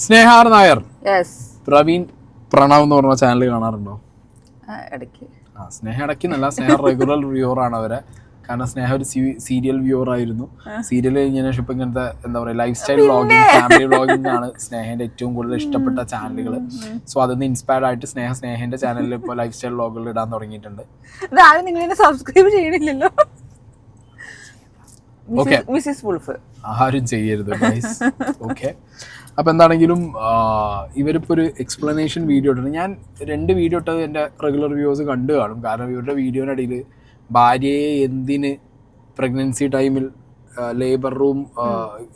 സ്നേഹാർ നായർ, പ്രവീൺ പ്രണവ് എന്ന് പറഞ്ഞ ചാനൽ കാണാറുണ്ടോ? സ്നേഹ ഇടയ്ക്കെന്നല്ല, സ്നേഹ റെഗുലർ വ്യൂവർ ആണ് അവരെ. കാരണം സ്നേഹ ഒരു സീരിയൽ വ്യൂവർ ആയിരുന്നു. സീരിയൽ കഴിഞ്ഞതിന് ശേഷം ഇപ്പൊ ഇങ്ങനത്തെ എന്താ പറയുക, life style vlogging, family vlogging ആണ് സ്നേഹന്റെ ഏറ്റവും കൂടുതൽ ഇഷ്ടപ്പെട്ട ചാനലുകൾ. സോ അതിന് ഇൻസ്പയർഡ് ആയിട്ട് സ്നേഹന്റെ ചാനലിൽ ഇപ്പോൾ ലൈഫ് സ്റ്റൈൽ വ്ളോഗുകൾ ഇടാൻ തുടങ്ങിയിട്ടുണ്ട്. സബ്സ്ക്രൈബ് ചെയ്യണില്ലല്ലോ. ഓക്കെ, ആരും ചെയ്യരുത് ഗൈസ്. ഓക്കെ, അപ്പം എന്താണെങ്കിലും ഇവരിപ്പോൾ ഒരു എക്സ്പ്ലനേഷൻ വീഡിയോ ഇട്ടുണ്ട്. ഞാൻ 2 വീഡിയോ ഇട്ടത് എൻ്റെ റെഗുലർ വ്യൂവേഴ്സ് കണ്ടു കാണും. കാരണം ഇവരുടെ വീഡിയോയിനിടയിൽ ഭാര്യയെ എന്തിന് പ്രഗ്നൻസി ടൈമിൽ ലേബർ റൂം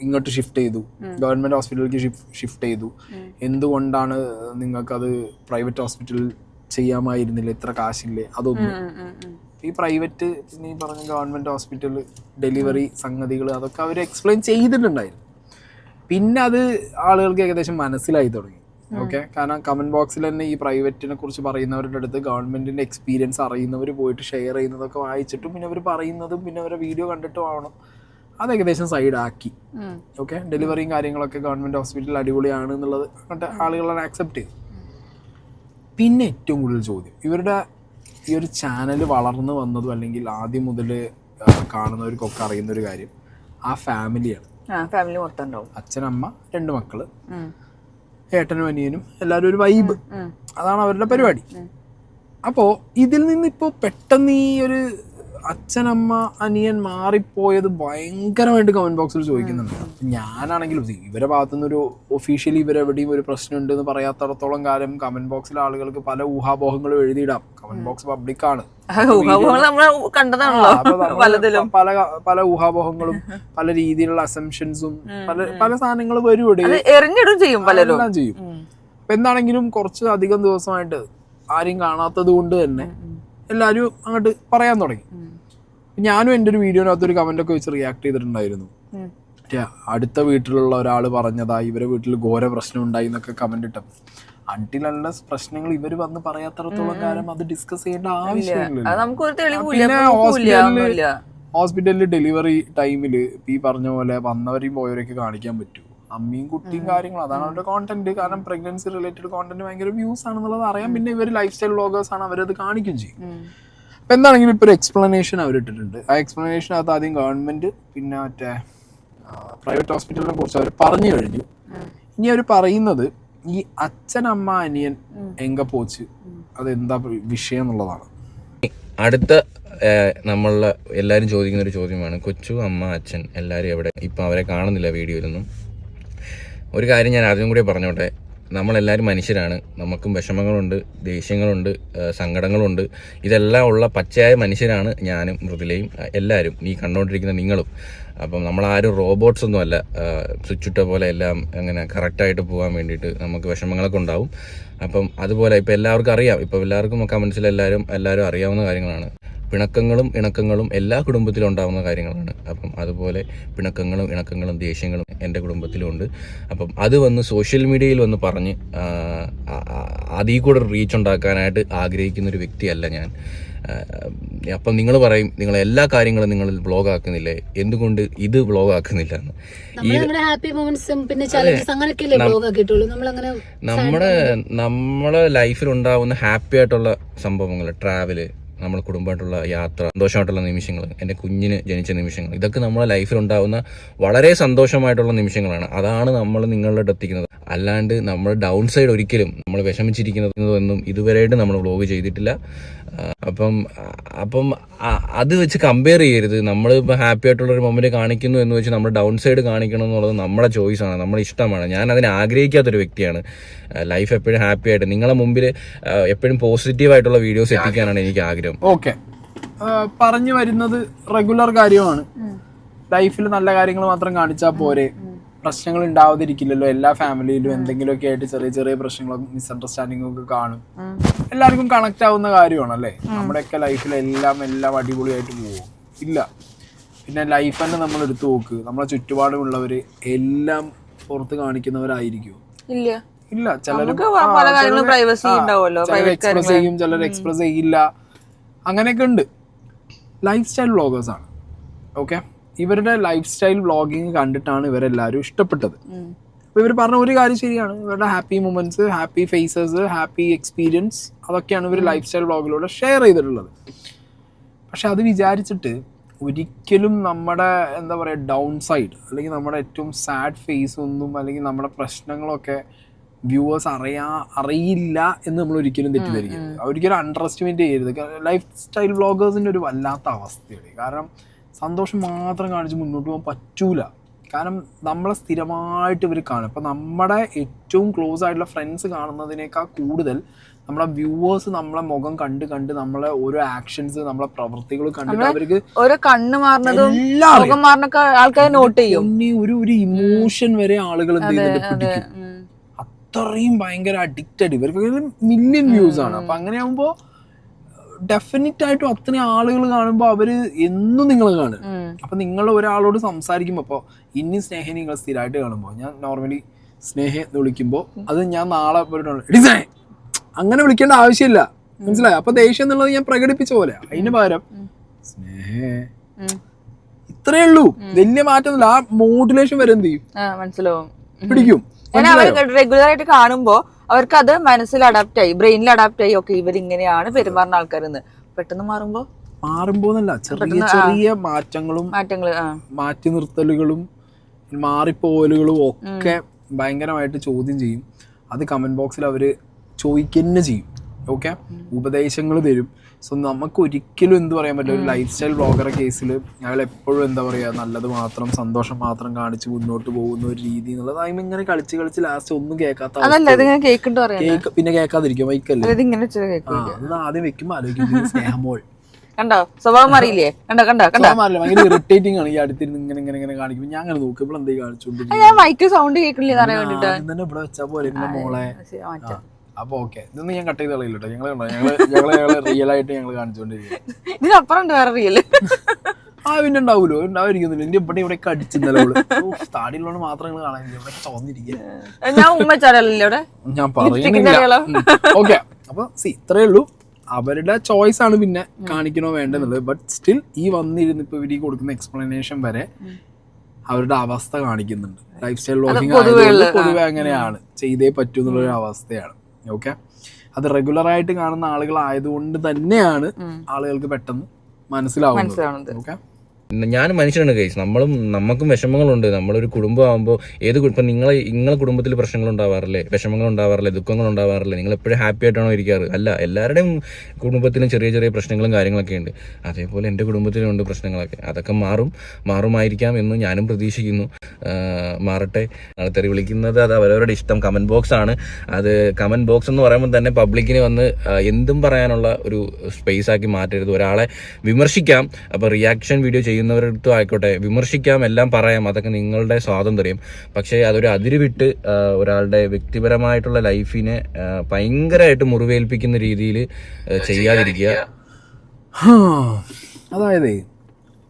ഇങ്ങോട്ട് ഷിഫ്റ്റ് ചെയ്തു, ഗവൺമെൻറ് ഹോസ്പിറ്റലിലേക്ക് ഷിഫ്റ്റ് ചെയ്തു, എന്തുകൊണ്ടാണ് നിങ്ങൾക്കത് പ്രൈവറ്റ് ഹോസ്പിറ്റലിൽ ചെയ്യാമായിരുന്നില്ല, ഇത്ര കാശില്ലേ, അതൊന്നും. ഈ പ്രൈവറ്റ്, പിന്നെ ഈ പറഞ്ഞ ഗവൺമെൻറ് ഹോസ്പിറ്റൽ ഡെലിവറി സംഗതികൾ, അതൊക്കെ അവർ എക്സ്പ്ലെയിൻ ചെയ്തിട്ടുണ്ടായിരുന്നു. പിന്നെ അത് ആളുകൾക്ക് ഏകദേശം മനസ്സിലായി തുടങ്ങി. ഓക്കെ, കാരണം കമൻറ്റ് ബോക്സിൽ തന്നെ ഈ പ്രൈവറ്റിനെ കുറിച്ച് പറയുന്നവരുടെ അടുത്ത് ഗവൺമെൻറ്റിൻ്റെ എക്സ്പീരിയൻസ് അറിയുന്നവർ പോയിട്ട് ഷെയർ ചെയ്യുന്നതൊക്കെ വായിച്ചിട്ടും പിന്നെ അവർ പറയുന്നതും പിന്നെ അവരുടെ വീഡിയോ കണ്ടിട്ടും ആവണം. അത് ഏകദേശം സൈഡാക്കി. ഓക്കെ, ഡെലിവറിയും കാര്യങ്ങളൊക്കെ ഗവൺമെൻറ് ഹോസ്പിറ്റലിൽ അടിപൊളിയാണ് എന്നുള്ളത് അങ്ങനത്തെ ആളുകളാണ് ആക്സെപ്റ്റ് ചെയ്തത്. പിന്നെ ഏറ്റവും കൂടുതൽ ചോദ്യം, ഇവരുടെ ഈ ഒരു ചാനൽ വളർന്നു വന്നതും അല്ലെങ്കിൽ ആദ്യം മുതൽ കാണുന്നവർക്കൊക്കെ അറിയുന്നൊരു കാര്യം ആ ഫാമിലിയാണ്. ഫാമിലി മൊത്തം ഉണ്ടാവും. അച്ഛനമ്മ, 2 മക്കള്, ഏട്ടനും അനിയനും, എല്ലാവരും ഒരു വൈബ്, അതാണ് അവരുടെ പരിപാടി. അപ്പോൾ ഇതിൽ നിന്നിപ്പോൾ പെട്ടെന്ന് ഈ ഒരു അച്ഛനമ്മ അനിയൻ മാറിപ്പോയത് ഭയങ്കരമായിട്ട് കമന്റ് ബോക്സിൽ ചോദിക്കുന്നുണ്ട്. ഞാനാണെങ്കിലും ഇവരെ ഭാഗത്തുനിന്നൊരു ഒഫീഷ്യലി ഇവരെവിടെയും ഒരു പ്രശ്നം ഉണ്ടെന്ന് പറയാത്തടത്തോളം കാലം കമന്റ് ബോക്സിൽ ആളുകൾക്ക് പല ഊഹാപോഹങ്ങളും എഴുതിയിടാം. കമന്റ് ബോക്സ് പബ്ലിക്കാണ്, പല ഊഹാപോഹങ്ങളും പല രീതിയിലുള്ള അസംഷൻസും പല സാധനങ്ങളും വരും, എല്ലാം ചെയ്യും. അപ്പൊ എന്താണെങ്കിലും കുറച്ച് അധികം ദിവസമായിട്ട് ആരും കാണാത്തത് കൊണ്ട് തന്നെ എല്ലാവരും അങ്ങോട്ട് പറയാൻ തുടങ്ങി. ഞാനും എൻ്റെ ഒരു വീഡിയോനകത്തൊരു കമൻ്റൊക്കെ വെച്ച് റിയാക്ട് ചെയ്തിട്ടുണ്ടായിരുന്നു. അടുത്ത വീട്ടിലുള്ള ഒരാൾ പറഞ്ഞതാ ഇവരെ വീട്ടിൽ ഘോര പ്രശ്നം ഉണ്ടായി എന്നൊക്കെ കമൻ്റ് ഇട്ടു. അൺടിൽ പ്രശ്നങ്ങൾ ഇവർ വന്ന് പറയാത്തടത്തോളം കാലം അത് ഡിസ്കസ് ചെയ്യേണ്ട ആവശ്യമില്ല. ഹോസ്പിറ്റലിൽ ഡെലിവറി ടൈമിൽ ഈ പറഞ്ഞ പോലെ വന്നവരെയും പോയവരെയൊക്കെ കാണിക്കാൻ പറ്റൂ, അമ്മയും കുട്ടിയും കാര്യങ്ങളും, അതാണ് അവരുടെ കോണ്ടന്റ്. കാരണം പ്രഗ്നൻസി റിലേറ്റഡ് കോണ്ടന്റ് ഭയങ്കര വ്യൂസ് ആണെന്നുള്ളത് അറിയാം. പിന്നെ ഇവർ ലൈഫ് സ്റ്റൈൽ വ്ളോഗേഴ്സ് ആണ്, അവരത് കാണിക്കുകയും ചെയ്യും. അപ്പം എന്താണെങ്കിലും ഇപ്പോൾ ഒരു എക്സ്പ്ലനേഷൻ അവരിട്ടിട്ടുണ്ട്. ആ എക്സ്പ്ലനേഷനകത്ത് ആദ്യം ഗവൺമെന്റ് പിന്നെ മറ്റേ പ്രൈവറ്റ് ഹോസ്പിറ്റലിനെ കുറിച്ച് അവർ പറഞ്ഞു കഴിഞ്ഞു. ഇനി അവർ പറയുന്നത് ഈ അച്ഛനമ്മ അനിയൻ എങ്ക പോച്ച് അതെന്താ വിഷയം എന്നുള്ളതാണ്. അടുത്ത നമ്മളെ എല്ലാവരും ചോദിക്കുന്ന ഒരു ചോദ്യമാണ്, കൊച്ചു അമ്മ അച്ഛൻ എല്ലാവരും എവിടെ? ഇപ്പം അവരെ കാണുന്നില്ല വീഡിയോയിലൊന്നും. ഒരു കാര്യം ഞാൻ ആദ്യം കൂടി പറഞ്ഞോട്ടെ, നമ്മളെല്ലാവരും മനുഷ്യരാണ്. നമുക്കും വിഷമങ്ങളുണ്ട്, ദേഷ്യങ്ങളുണ്ട്, സങ്കടങ്ങളുണ്ട്. ഇതെല്ലാം ഉള്ള പച്ചയായ മനുഷ്യരാണ് ഞാനും മൃദുലയും എല്ലാവരും, ഈ കണ്ടുകൊണ്ടിരിക്കുന്ന നിങ്ങളും. അപ്പം നമ്മളാരും റോബോട്ട്സ് ഒന്നും അല്ല, സ്വിച്ചിട്ട പോലെ എല്ലാം അങ്ങനെ കറക്റ്റായിട്ട് പോകാൻ വേണ്ടിയിട്ട് നമുക്ക് വിഷമങ്ങളൊക്കെ ഉണ്ടാവും. അപ്പം അതുപോലെ ഇപ്പം എല്ലാവർക്കും അറിയാം, ഇപ്പം എല്ലാവർക്കും കമൻസിൽ എല്ലാവരും അറിയാവുന്ന കാര്യങ്ങളാണ്. പിണക്കങ്ങളും ഇണക്കങ്ങളും എല്ലാ കുടുംബത്തിലും ഉണ്ടാകുന്ന കാര്യങ്ങളാണ്. അപ്പം അതുപോലെ പിണക്കങ്ങളും ഇണക്കങ്ങളും ദേഷ്യങ്ങളും എൻ്റെ കുടുംബത്തിലും ഉണ്ട്. അപ്പം അത് വന്ന് സോഷ്യൽ മീഡിയയിൽ വന്ന് പറഞ്ഞ് അതിൽ കൂടെ റീച്ച് ഉണ്ടാക്കാനായിട്ട് ആഗ്രഹിക്കുന്ന ഒരു വ്യക്തിയല്ല ഞാൻ. അപ്പം നിങ്ങൾ പറയും, നിങ്ങൾ എല്ലാ കാര്യങ്ങളും നിങ്ങൾ വ്ളോഗ് ആക്കുന്നില്ലേ, എന്തുകൊണ്ട് ഇത് വ്ളോഗ് ആക്കുന്നില്ല എന്ന്. നമ്മുടെ ലൈഫിൽ ഉണ്ടാവുന്ന ഹാപ്പി ആയിട്ടുള്ള സംഭവങ്ങൾ, ട്രാവല്, നമ്മുടെ കുടുംബമായിട്ടുള്ള യാത്ര, സന്തോഷമായിട്ടുള്ള നിമിഷങ്ങൾ, എൻ്റെ കുഞ്ഞിന് ജനിച്ച നിമിഷങ്ങൾ, ഇതൊക്കെ നമ്മുടെ ലൈഫിൽ ഉണ്ടാകുന്ന വളരെ സന്തോഷമായിട്ടുള്ള നിമിഷങ്ങളാണ്. അതാണ് നമ്മൾ നിങ്ങളുടെ അടുത്ത് എത്തിക്കുന്നത്. അല്ലാണ്ട് നമ്മൾ ഡൗൺ സൈഡ് ഒരിക്കലും നമ്മൾ വിഷമിച്ചിരിക്കുന്നതൊന്നും ഇതുവരെയായിട്ട് നമ്മൾ വ്ളോഗ് ചെയ്തിട്ടില്ല. അപ്പം അത് വെച്ച് കമ്പയർ ചെയ്യരുത്. നമ്മളിപ്പോൾ ഹാപ്പി ആയിട്ടുള്ളൊരു മൊമെന്റ് കാണിക്കുന്നു എന്ന് വെച്ച് നമ്മൾ ഡൗൺ സൈഡ് കാണിക്കണം എന്നുള്ളത് നമ്മുടെ ചോയ്സാണ്, നമ്മുടെ ഇഷ്ടമാണ്. ഞാൻ അതിനെ ആഗ്രഹിക്കാത്തൊരു വ്യക്തിയാണ്. ലൈഫ് എപ്പോഴും ഹാപ്പി ആയിട്ട് നിങ്ങളെ മുമ്പിൽ എപ്പോഴും പോസിറ്റീവായിട്ടുള്ള വീഡിയോസ് എത്തിക്കാനാണ് എനിക്ക് ആഗ്രഹം. ഓക്കെ, പറഞ്ഞു വരുന്നത് റെഗുലർ കാര്യമാണ്. ലൈഫിൽ നല്ല കാര്യങ്ങൾ മാത്രം കാണിച്ചാൽ പോരെ, പ്രശ്നങ്ങൾ ഉണ്ടാവാതിരിക്കില്ലല്ലോ. എല്ലാ ഫാമിലിയിലും എന്തെങ്കിലുമൊക്കെ ആയിട്ട് ചെറിയ ചെറിയ പ്രശ്നങ്ങളും മിസ്അണ്ടർസ്റ്റാൻഡിങ്ങും ഒക്കെ കാണും. എല്ലാവർക്കും കണക്ട് ആവുന്ന കാര്യമാണല്ലേ. നമ്മുടെയൊക്കെ ലൈഫിൽ എല്ലാം അടിപൊളിയായിട്ട് പോകും ഇല്ല. പിന്നെ ലൈഫ് തന്നെ നമ്മൾ എടുത്തു നോക്ക്, നമ്മളെ ചുറ്റുപാടുമുള്ളവര് എല്ലാം പുറത്ത് കാണിക്കുന്നവരായിരിക്കും ഇല്ല. ചിലർ എക്സ്പ്രസ് ചെയ്യും, ചിലർ എക്സ്പ്രസ് ചെയ്യില്ല, അങ്ങനെയൊക്കെ ഉണ്ട്. ലൈഫ് സ്റ്റൈൽ വ്ളോഗേഴ്സ് ആണ്. ഓക്കെ, ഇവരുടെ ലൈഫ് സ്റ്റൈൽ വ്ളോഗിങ് കണ്ടിട്ടാണ് ഇവരെല്ലാവരും ഇഷ്ടപ്പെട്ടത്. അപ്പോൾ ഇവർ പറഞ്ഞ ഒരു കാര്യം ശരിയാണ്, ഇവരുടെ happy moments, happy faces, happy experience അതൊക്കെയാണ് ഇവർ ലൈഫ് സ്റ്റൈൽ വ്ളോഗിലൂടെ ഷെയർ ചെയ്തിട്ടുള്ളത്. പക്ഷെ അത് വിചാരിച്ചിട്ട് ഒരിക്കലും നമ്മുടെ എന്താ പറയുക ഡൗൺ സൈഡ് അല്ലെങ്കിൽ നമ്മുടെ ഏറ്റവും സാഡ് ഫേസ് ഒന്നും അല്ലെങ്കിൽ നമ്മുടെ പ്രശ്നങ്ങളൊക്കെ വ്യൂവേഴ്സ് അറിയില്ല എന്ന് നമ്മൾ ഒരിക്കലും തെറ്റിദ്ധരിക്കരുത്. ഒരിക്കലും അണ്ടർ എസ്റ്റിമേറ്റ് ചെയ്യരുത്. ലൈഫ് സ്റ്റൈൽ വ്ളോഗേഴ്സിൻ്റെ ഒരു വല്ലാത്ത അവസ്ഥയാണ്. കാരണം സന്തോഷം മാത്രം കാണിച്ച് മുന്നോട്ട് പോകാൻ പറ്റൂല. കാരണം നമ്മളെ സ്ഥിരമായിട്ട് ഇവർ കാണും. അപ്പം നമ്മുടെ ഏറ്റവും ക്ലോസ് ആയിട്ടുള്ള ഫ്രണ്ട്സ് കാണുന്നതിനേക്കാൾ കൂടുതൽ നമ്മളെ വ്യൂവേഴ്സ് നമ്മളെ മുഖം കണ്ട് കണ്ട് നമ്മളെ ഓരോ ആക്ഷൻസ്, നമ്മളെ പ്രവൃത്തികൾ കണ്ടിട്ട് അവർക്ക് ഓരോ കണ്ണ് മാറുന്നതും മുഖം മാറുന്നൊക്കെ ആൾക്കാർ നോട്ട് ചെയ്യും. ഒരു ഇമോഷൻ വരെ ആളുകൾ എന്ത് ചെയ്യുന്നുണ്ട് പിടിക്കും. അത്രയും ഭയങ്കര അഡിക്റ്റഡ്. ഇവർക്ക് മില്യൺ വ്യൂസ് ആണ്. അപ്പൊ അങ്ങനെ ആകുമ്പോ ഡെഫിനറ്റ് ആയിട്ടും അത്രയും ആളുകൾ കാണുമ്പോൾ അവര് എന്നും നിങ്ങൾ കാണും. അപ്പൊ നിങ്ങൾ ഒരാളോട് സംസാരിക്കുമ്പോ, ഇപ്പോൾ ഇനി സ്നേഹം നിങ്ങൾ സ്ഥിരമായിട്ട് കാണുമ്പോൾ, ഞാൻ നോർമലി സ്നേഹ എന്ന് വിളിക്കുമ്പോൾ അത് ഞാൻ നാളെ ഡിസൈൻ അങ്ങനെ വിളിക്കേണ്ട ആവശ്യമില്ല, മനസ്സിലായി? അപ്പൊ ദേഷ്യം എന്നുള്ളത് ഞാൻ പ്രകടിപ്പിച്ച പോലെ. അതിന് പകരം സ്നേഹേ ഇത്രയേ ഉള്ളൂ, വലിയ മാറ്റമൊന്നുമില്ല. ആ മോഡുലേഷൻ വരെ എന്ത് ചെയ്യും, മനസ്സിലാവും, പിടിക്കും. റെഗുലർ ആയിട്ട് കാണുമ്പോ അവർക്ക് അത് മനസ്സിൽ അഡാപ്റ്റ് ആയി, ബ്രെയിനിൽ അഡാപ്റ്റ് ആയി. ഓക്കെ, ഇവരിങ്ങനെയാണ് പെരുമാറുന്ന ആൾക്കാരെന്ന്. പെട്ടെന്ന് മാറുമ്പോന്നല്ല, ചെറിയ ചെറിയ മാറ്റങ്ങളും മാറ്റി നിർത്തലുകളും മാറിപ്പോലുകളും ഒക്കെ ഭയങ്കരമായിട്ട് ചോദ്യം ചെയ്യും. അത് കമന്റ് ബോക്സിൽ അവര് ചോദിക്കുക ചെയ്യും. ഓക്കെ, ഉപദേശങ്ങൾ തരും. സോ നമുക്ക് ഒരിക്കലും എന്ത് പറയാൻ പറ്റില്ല, ഒരു ലൈഫ് സ്റ്റൈൽ വ്ളോഗറുടെ കേസിൽ അയാൾ എപ്പോഴും എന്താ പറയുക, നല്ലത് മാത്രം, സന്തോഷം മാത്രം കാണിച്ച് മുന്നോട്ട് പോകുന്ന ഒരു രീതി എന്നുള്ളത് അതിന് ഇങ്ങനെ കളിച്ച് കളിച്ച് ലാസ്റ്റ് ഒന്നും കേൾക്കാത്ത, പിന്നെ കേൾക്കാതിരിക്കും. വൈക്കല്ലേ അത് ആദ്യം വെക്കുമ്പോൾ ആലോചിക്കും സ്നേഹമോൾ കണ്ടോ, സ്വഭാവം അറിയില്ലേ, ഭയങ്കര ഇറിറ്റേറ്റിംഗ് ആണ്. ഈ അടുത്തിരുന്ന് ഇങ്ങനെ ഇങ്ങനെ ഇങ്ങനെ കാണിക്കുമ്പോൾ ഞാൻ അങ്ങനെ നോക്കുമ്പോൾ എന്തെങ്കിലും കാണിച്ചോണ്ടിരിക്കും. സൗണ്ട് കേൾക്കില്ലേ തന്നെ ഇവിടെ വെച്ചാൽ പോലെ മോളെ. അപ്പൊ ഓക്കെ, ഇതൊന്നും ഞാൻ കട്ട് ചെയ്ത് കളയില്ലോ. ഞങ്ങള് റിയൽ ആയിട്ട് ഞങ്ങൾ കാണിച്ചോണ്ടിരിക്കും. ഇതിനപ്പുറം വേറെ റിയൽ പിന്നെ ഉണ്ടാവൂലോ, ഉണ്ടാവാതിരിക്കുന്നില്ല. എന്റെ ഇവിടെ ഇവിടെ അടിച്ചിരുന്നല്ലോ താടിയുള്ളതുകൊണ്ട് മാത്രം നിങ്ങൾ കാണാൻ ഇവിടെ തോന്നിരിക്കുക. ഞാൻ പറയുന്നില്ല. ഓക്കെ, അപ്പൊ ഇത്രയേ ഉള്ളൂ. അവരുടെ ചോയ്സ് ആണ് പിന്നെ കാണിക്കണോ വേണ്ടെന്നുള്ളത്. ബട്ട് സ്റ്റിൽ ഈ വന്നിരുന്ന് ഇപ്പൊ ഇവര് കൊടുക്കുന്ന എക്സ്പ്ലനേഷൻ വരെ അവരുടെ അവസ്ഥ കാണിക്കുന്നുണ്ട്. ലൈഫ് സ്റ്റൈൽ വ്ളോഗിങ് ആയതുകൊണ്ട് പൊതുവെ അങ്ങനെയാണ്, ചെയ്തേ പറ്റൂ എന്നുള്ളൊരു അവസ്ഥയാണ്. ഓക്കെ, അത് റെഗുലർ ആയിട്ട് കാണുന്ന ആളുകളായതുകൊണ്ട് തന്നെയാണ് ആളുകൾക്ക് പെട്ടെന്ന് മനസ്സിലാവുന്നത്. ഓക്കെ, ഞാൻ മനുഷ്യനാണ് കേസ്. നമുക്കും വിഷമങ്ങളുണ്ട്. നമ്മളൊരു കുടുംബമാകുമ്പോൾ ഇപ്പം നിങ്ങളെ കുടുംബത്തിൽ പ്രശ്നങ്ങളുണ്ടാവാറില്ലേ, വിഷമങ്ങളുണ്ടാവാറില്ലേ, ദുഃഖങ്ങളുണ്ടാവാറില്ലേ? നിങ്ങൾ എപ്പോഴും ഹാപ്പി ആയിട്ടാണോ ഇരിക്കാറ്? അല്ല, എല്ലാവരുടെയും കുടുംബത്തിലും ചെറിയ ചെറിയ പ്രശ്നങ്ങളും കാര്യങ്ങളൊക്കെ ഉണ്ട്. അതേപോലെ എൻ്റെ കുടുംബത്തിലുണ്ട് പ്രശ്നങ്ങളൊക്കെ. അതൊക്കെ മാറുമായിരിക്കാം എന്ന് ഞാനും പ്രതീക്ഷിക്കുന്നു. മാറട്ടെ. തെറി വിളിക്കുന്നത് അത് അവരവരുടെ ഇഷ്ടം. കമന്റ് ബോക്സ് ആണ് അത്. കമന്റ് ബോക്സ് എന്ന് പറയുമ്പോൾ തന്നെ പബ്ലിക്കിന് വന്ന് എന്തും പറയാനുള്ള ഒരു സ്പേസ് ആക്കി മാറ്റരുത്. ഒരാളെ വിമർശിക്കാം, അപ്പോൾ റിയാക്ഷൻ വീഡിയോ ചെയ്യുന്നവരടുത്തും ആയിക്കോട്ടെ, വിമർശിക്കാം, എല്ലാം പറയാം, അതൊക്കെ നിങ്ങളുടെ സ്വാതന്ത്ര്യം. പക്ഷേ അതൊരു അതിര് വിട്ട് ഒരാളുടെ വ്യക്തിപരമായിട്ടുള്ള ലൈഫിനെ ഭയങ്കരമായിട്ട് മുറിവേൽപ്പിക്കുന്ന രീതിയിൽ ചെയ്യാതിരിക്കുക. അതായത്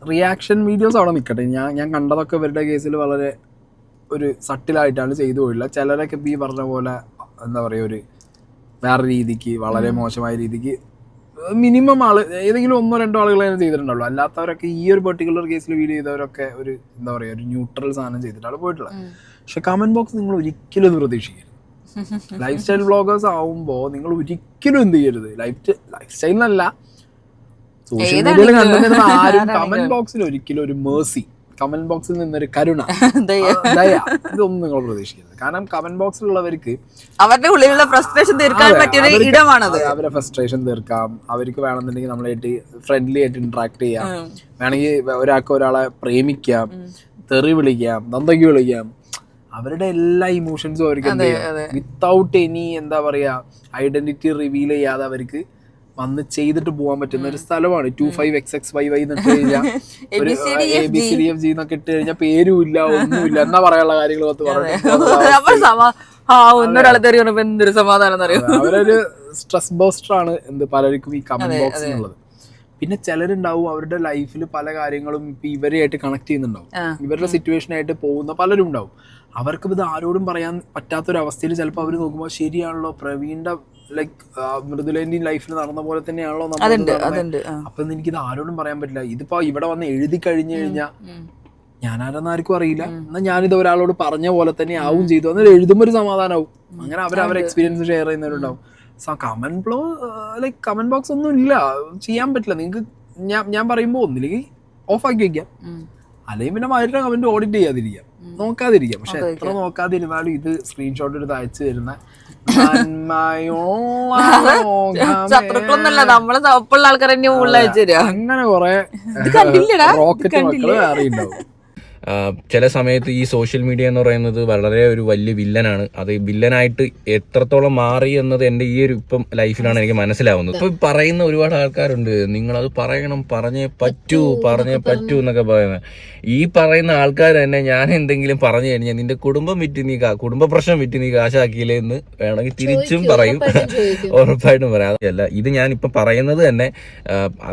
റിയാക്ഷൻ വീഡിയോസ് അവിടെ നിൽക്കട്ടെ. ഞാൻ കണ്ടതൊക്കെ ഇവരുടെ കേസിൽ വളരെ ഒരു സട്ടിലായിട്ടാണ് ചെയ്തു പോയില്ല. ചിലരൊക്കെ ഈ പറഞ്ഞ പോലെ എന്താ പറയുക, ഒരു വേറെ രീതിക്ക്, വളരെ മോശമായ രീതിക്ക് മിനിമം ഏതെങ്കിലും 1-2 ആളുകളെ ചെയ്തിട്ടുണ്ടാവുള്ളൂ. അല്ലാത്തവരൊക്കെ ഈ ഒരു പെർട്ടിക്കുലർ കേസിൽ വീഡിയോ ചെയ്തവരൊക്കെ ഒരു എന്താ പറയുക, ഒരു ന്യൂട്രൽ സാധനം ചെയ്തിട്ടാണ് പോയിട്ടുള്ളത്. പക്ഷെ കമന്റ് ബോക്സ് നിങ്ങൾ ഒരിക്കലും ഒന്ന് പ്രതീക്ഷിക്കരുത്. ലൈഫ് സ്റ്റൈൽ വ്ളോഗേഴ്സ് ആവുമ്പോൾ നിങ്ങൾ ഒരിക്കലും എന്ത് ചെയ്യരുത്, ലൈഫ് സ്റ്റൈലിനല്ല, സോഷ്യൽ മീഡിയയിൽ കണ്ടുവരുന്ന ആരും കമന്റ് ബോക്സിൽ ഒരിക്കലും ഒരു മേഴ്സി, കമന്റ് ബോക്സിൽ നിന്നൊരു കരുണ, ദയ, ഇതൊന്നും നിങ്ങൾ പ്രതീക്ഷിക്കരുത്. കാരണം കമന്റ് ബോക്സിലുള്ളവർക്ക് അവരുടെ ഉള്ളിലുള്ള ഫ്രസ്ട്രേഷൻ തീർക്കാൻ പറ്റിയ ഇടമാണത്. അവരെ ഫ്രസ്ട്രേഷൻ തീർക്കാം, അവർക്ക് വേണമെന്നുണ്ടെങ്കിൽ നമ്മളായിട്ട് ഫ്രണ്ട്ലി ആയിട്ട് ഇന്ററാക്ട് ചെയ്യാം, വേണമെങ്കിൽ ഒരാളെ പ്രേമിക്കാം, തെറി വിളിക്കാം, നന്ദയ്ക്ക് വിളിക്കാം. അവരുടെ എല്ലാ ഇമോഷൻസും അവർക്ക് എന്ത് ചെയ്യാം, വിത്തൗട്ട് എനി എന്താ പറയാ ഐഡന്റിറ്റി റിവീൽ ചെയ്യാതെ അവർക്ക് വന്ന് ചെയ്തിട്ട് പോകാൻ പറ്റുന്ന ഒരു സ്ഥലമാണ്. 25XXYY എന്നിട്ട് കഴിഞ്ഞാൽ ഒരു ABCDFG എന്നൊക്കെ ഇട്ട് കഴിഞ്ഞാൽ പേരും ഇല്ല, ഒന്നുമില്ല, എന്നാ പറയാനുള്ള കാര്യങ്ങൾ അവരൊരു സ്ട്രെസ് ബോസ്റ്റർ ആണ് പലർക്കും ഈ കമന്റ് ബോക്സ് എന്നുള്ളത്. പിന്നെ ചിലരുണ്ടാവും അവരുടെ ലൈഫിൽ പല കാര്യങ്ങളും ഇപ്പൊ ഇവരെയായിട്ട് കണക്ട് ചെയ്യുന്നുണ്ടാവും, ഇവരുടെ സിറ്റുവേഷനായിട്ട് പോകുന്ന പലരും ഉണ്ടാവും. അവർക്ക് ഇത് ആരോടും പറയാൻ പറ്റാത്തൊരവസ്ഥയിൽ ചിലപ്പോൾ അവർ നോക്കുമ്പോൾ ശരിയാണല്ലോ, പ്രവീണിന്റെ ലൈക്ക് മൃദുലേന്റെ ലൈഫിൽ നടന്ന പോലെ തന്നെയാണല്ലോ നമ്മൾ. അപ്പൊ എനിക്കിത് ആരോടും പറയാൻ പറ്റില്ല. ഇതിപ്പോ ഇവിടെ വന്ന് എഴുതി കഴിഞ്ഞു കഴിഞ്ഞാൽ ഞാനാരെന്ന് ആർക്കും അറിയില്ല, എന്നാൽ ഞാനിത് ഒരാളോട് പറഞ്ഞ പോലെ തന്നെ ആവും ചെയ്തു, അന്നേരം എഴുതുമ്പോൾ ഒരു സമാധാനമാവും. അങ്ങനെ അവരെ എക്സ്പീരിയൻസ് ഷെയർ ചെയ്യുന്നവരുണ്ടാവും. കമന്റ് ബോക്സ് ഒന്നും ഇല്ല, ചെയ്യാൻ പറ്റില്ല നിങ്ങൾക്ക്. ഞാൻ പറയുമ്പോൾ ഒന്നില്ലെങ്കിൽ ഓഫ് ആക്കി വെക്കാം, അല്ലെങ്കിൽ പിന്നെ അവരുടെ കമന്റ് ഓഡിറ്റ് ചെയ്യാതിരിക്കാം, നോക്കാതിരിക്കാം. പക്ഷെ എത്ര നോക്കാതിരുന്നാലും ഇത് സ്ക്രീൻഷോട്ട് എടുത്ത് അയച്ചു തരുന്ന അങ്ങനെ കുറെ റോക്കറ്റ് മക്കള് വേറെ ഉണ്ടാവും. ചില സമയത്ത് ഈ സോഷ്യൽ മീഡിയ എന്ന് പറയുന്നത് വളരെ ഒരു വലിയ വില്ലനാണ്. അത് വില്ലനായിട്ട് എത്രത്തോളം മാറി എന്നത് എൻ്റെ ഈ ഒരു ഇപ്പം ലൈഫിലാണ് എനിക്ക് മനസ്സിലാവുന്നത്. ഇപ്പൊ പറയുന്ന ഒരുപാട് ആൾക്കാരുണ്ട്, നിങ്ങളത് പറയണം, പറഞ്ഞേ പറ്റൂ എന്നൊക്കെ പറയുന്നത്. ഈ പറയുന്ന ആൾക്കാർ തന്നെ ഞാൻ എന്തെങ്കിലും പറഞ്ഞു കഴിഞ്ഞാൽ നിന്റെ കുടുംബം വിറ്റ് നീ കുടുംബ പ്രശ്നം വിറ്റ് നീ കാശാക്കിയില്ലേ എന്ന് വേണമെങ്കിൽ തിരിച്ചും പറയും, ഉറപ്പായിട്ടും പറയാം. അല്ല, ഇത് ഞാൻ ഇപ്പൊ പറയുന്നത് തന്നെ